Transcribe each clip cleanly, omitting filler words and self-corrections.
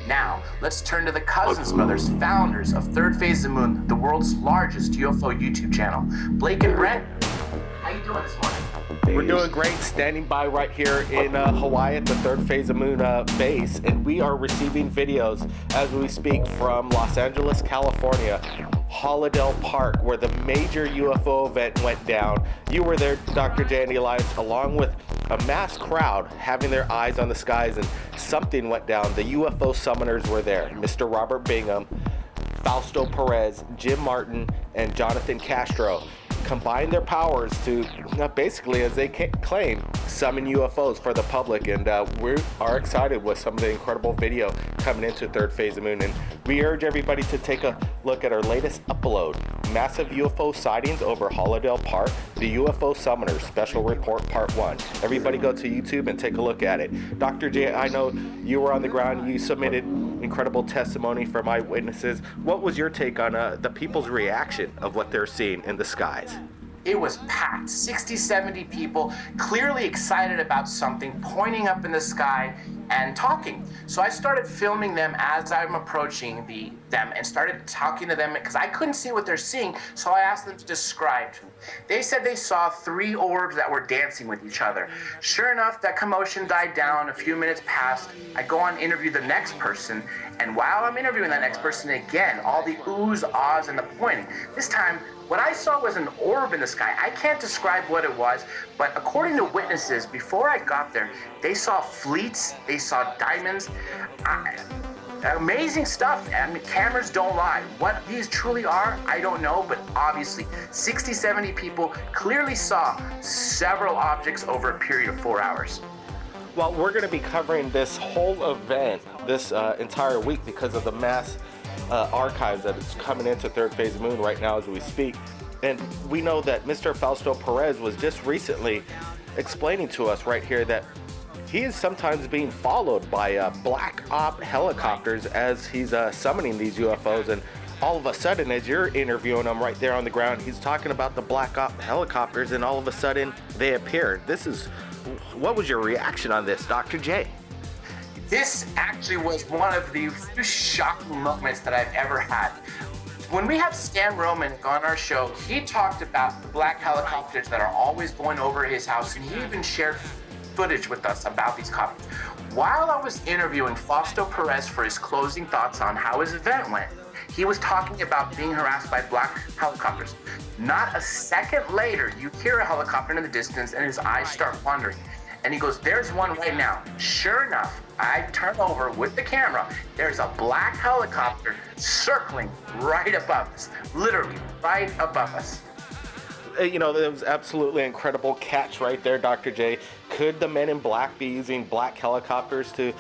Now, let's turn to the Cousins brothers, founders of Third Phase of the Moon, the world's largest UFO YouTube channel. Blake and Brent, how you doing this morning? We're doing great, standing by right here in Hawaii at the Third Phase of Moon base, and we are receiving videos as we speak from Los Angeles, California, Hollydale Park, where the major UFO event went down. You were there, Dr. J and Ilias, along with a mass crowd having their eyes on the skies, and something went down. The UFO summoners were there. Mr. Robert Bingham, Fausto Perez, Jim Martin, and Jonathan Castro combined their powers to basically, as they claim, summon UFOs for the public, and we are excited with some of the incredible video coming into Third Phase of Moon, and we urge everybody to take a look at our latest upload, Massive UFO Sightings over Hollydale Park, the UFO Summoners Special Report Part 1. Everybody go to YouTube and take a look at it. Dr. J, I know you were on the ground, you submitted incredible testimony from eyewitnesses. What was your take on the people's reaction of what they're seeing in the skies? It was packed, 60, 70 people, clearly excited about something, pointing up in the sky and talking. So I started filming them as I'm approaching them and started talking to them because I couldn't see what they're seeing, so I asked them to describe to me. They said they saw 3 orbs that were dancing with each other. Sure enough, that commotion died down. A few minutes passed. I go on to interview the next person, and while I'm interviewing that next person again, all the oohs, ahs, and the pointing. This time, what I saw was an orb in the sky. I can't describe what it was, but according to witnesses, before I got there, they saw fleets, they saw diamonds, amazing stuff. I mean, cameras don't lie. What these truly are, I don't know, but obviously 60, 70 people clearly saw several objects over a period of 4 hours. Well, we're going to be covering this whole event this entire week because of the mass archives that is coming into Third Phase of Moon right now as we speak. And we know that Mr. Fausto Perez was just recently explaining to us right here that he is sometimes being followed by black op helicopters as he's summoning these UFOs, and all of a sudden, as you're interviewing him right there on the ground, he's talking about the black op helicopters, and all of a sudden they appear. What was your reaction on this, Dr. J? This actually was one of the few shocking moments that I've ever had. When we have Stan Roman on our show, he talked about the black helicopters that are always going over his house, and he even shared footage with us about these copters. While I was interviewing Fausto Perez for his closing thoughts on how his event went, he was talking about being harassed by black helicopters. Not a second later, you hear a helicopter in the distance and his eyes start wandering. And he goes, there's one right now. Sure enough, I turn over with the camera. There's a black helicopter circling right above us, literally right above us. You know, there was absolutely incredible catch right there, Dr. J. Could the men in black be using black helicopters to,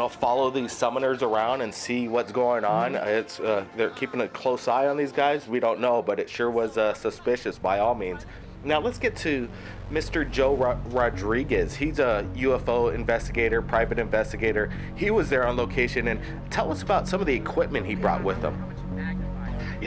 follow these summoners around and see what's going on? They're keeping a close eye on these guys. We don't know, but it sure was suspicious by all means. Now let's get to Mr. Joe Rodriguez. He's a UFO investigator, private investigator. He was there on location, and tell us about some of the equipment he brought with him.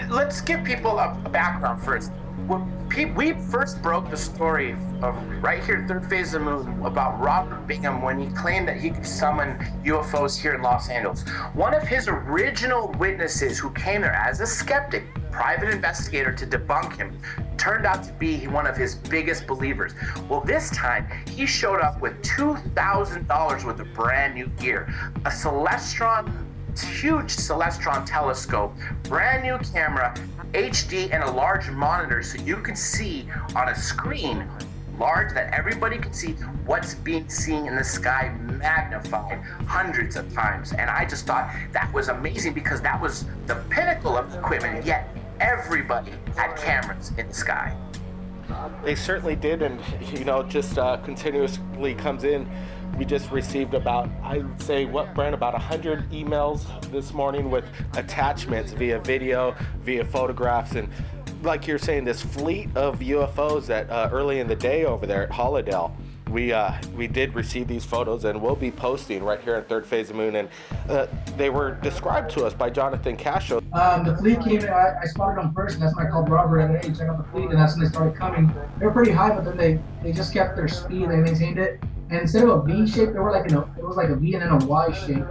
Let's give people a background first. When we first broke the story of right here, Third Phase of the Moon, about Robert Bingham when he claimed that he could summon UFOs here in Los Angeles. One of his original witnesses who came there as a skeptic, private investigator to debunk him, turned out to be one of his biggest believers. Well, this time he showed up with $2,000 worth of brand new gear, a huge Celestron telescope, brand new camera, HD, and a large monitor so you can see on a screen large that everybody can see what's being seen in the sky magnified hundreds of times. And I just thought that was amazing because that was the pinnacle of equipment, yet everybody had cameras in the sky. They certainly did, and just continuously comes in. We just received about 100 emails this morning with attachments via video, via photographs, and like you're saying, this fleet of UFOs that early in the day over there at Hollydale, we did receive these photos, and we'll be posting right here at Third Phase of Moon, and they were described to us by Jonathan Castro. The fleet came in, I spotted them first, and that's when I called Robert and hey, check out the fleet, and that's when they started coming. They were pretty high, but then they just kept their speed, they maintained it. And instead of a V shape, they were like, it was like a V and then a Y shape.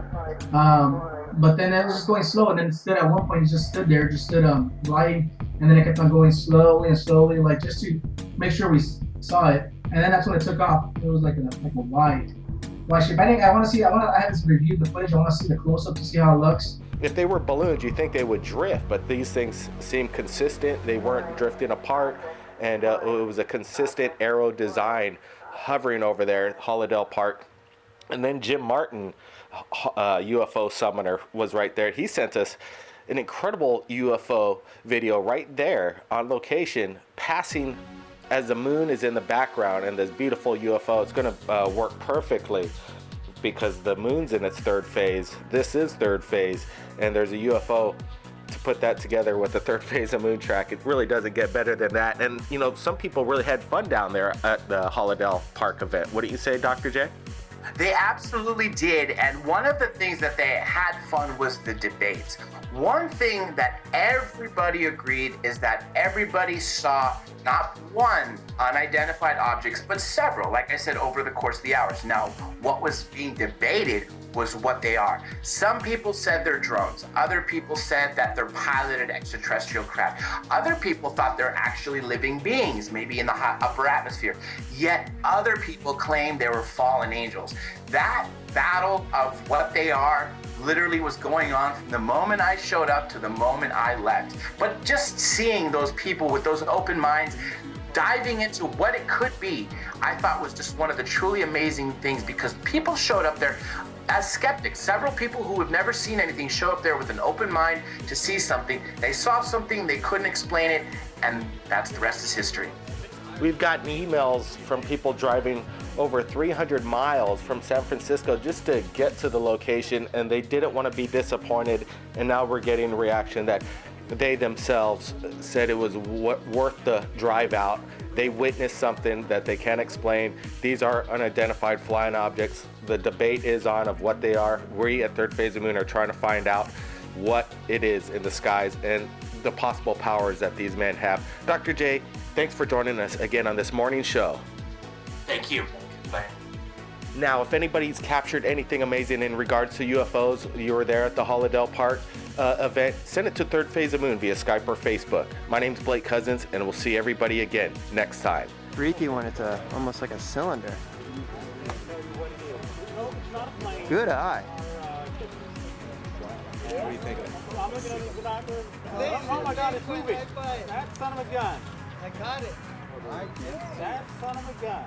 But then it was just going slow, and then stood at one point. He just stood there, just stood gliding, and then it kept on going slowly and slowly, like just to make sure we saw it. And then that's when it took off. It was like a wide shape. I want to see. I have this review the footage. I want to see the close up to see how it looks. If they were balloons, you think they would drift, but these things seem consistent. They weren't drifting apart, and it was a consistent aero design hovering over there at Hollydale Park. And then Jim Martin, UFO summoner, was right there. He sent us an incredible UFO video right there on location, passing as the moon is in the background and this beautiful UFO. It's going to work perfectly because the moon's in its third phase. This is third phase, and there's a UFO. To put that together with the third phase of moon track, it really doesn't get better than that. And you know, some people really had fun down there at the Hollydale Park event. What do you say, Dr. J? They absolutely did, and one of the things that they had fun was the debates. One thing that everybody agreed is that everybody saw not one unidentified objects, but several, like I said, over the course of the hours. Now, what was being debated was what they are. Some people said they're drones. Other people said that they're piloted extraterrestrial craft. Other people thought they're actually living beings, maybe in the hot upper atmosphere. Yet other people claimed they were fallen angels. That battle of what they are literally was going on from the moment I showed up to the moment I left. But just seeing those people with those open minds diving into what it could be, I thought was just one of the truly amazing things, because people showed up there as skeptics. Several people who have never seen anything show up there with an open mind to see something. They saw something, they couldn't explain it, and that's the rest is history. We've gotten emails from people driving over 300 miles from San Francisco just to get to the location, and they didn't want to be disappointed. And now we're getting a reaction that they themselves said it was worth the drive out. They witnessed something that they can't explain. These are unidentified flying objects. The debate is on of what they are. We at Third Phase of Moon are trying to find out what it is in the skies and the possible powers that these men have. Dr. J, thanks for joining us again on this morning show. Thank you. Bye. Now, if anybody's captured anything amazing in regards to UFOs, you were there at the Hollydale Park event, send it to Third Phase of Moon via Skype or Facebook. My name's Blake Cousins, and we'll see everybody again next time. Freaky when it's almost like a cylinder. Good eye. What do you think? Oh my God, it's moving. That son of a gun. I got it. That son of a gun.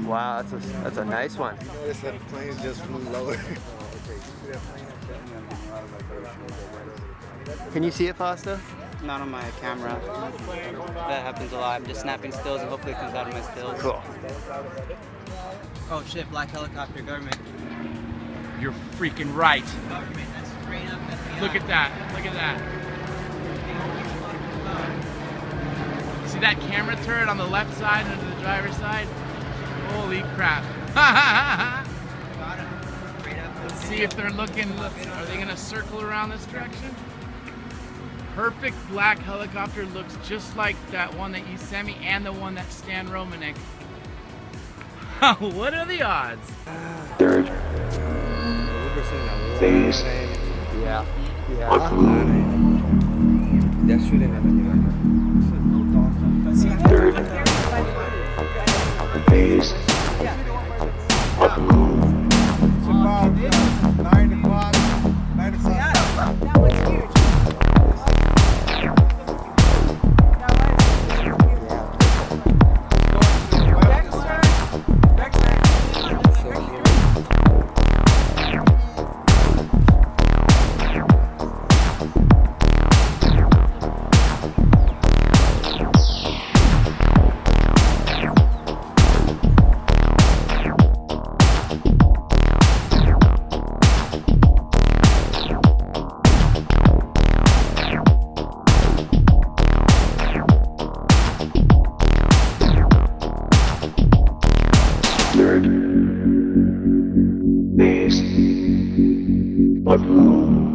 Wow, that's a nice one. Notice that the plane just flew lower. Can you see it, Fausto? Not on my camera. That happens a lot. I'm just snapping stills and hopefully it comes out of my stills. Cool. Oh shit, black helicopter, government. You're freaking right. Government, that's straight up FBI. Look at that. Look at that. See that camera turret on the left side and to the driver's side? Holy crap. Let's see if they're looking. Are they going to circle around this direction? Perfect black helicopter, looks just like that one that you sent me and the one that Stan Romanek. What are the odds? Third phase. Yeah. Third phase of moon. It's about 9 o'clock. 9 o'clock. That was huge. Third phase of moon.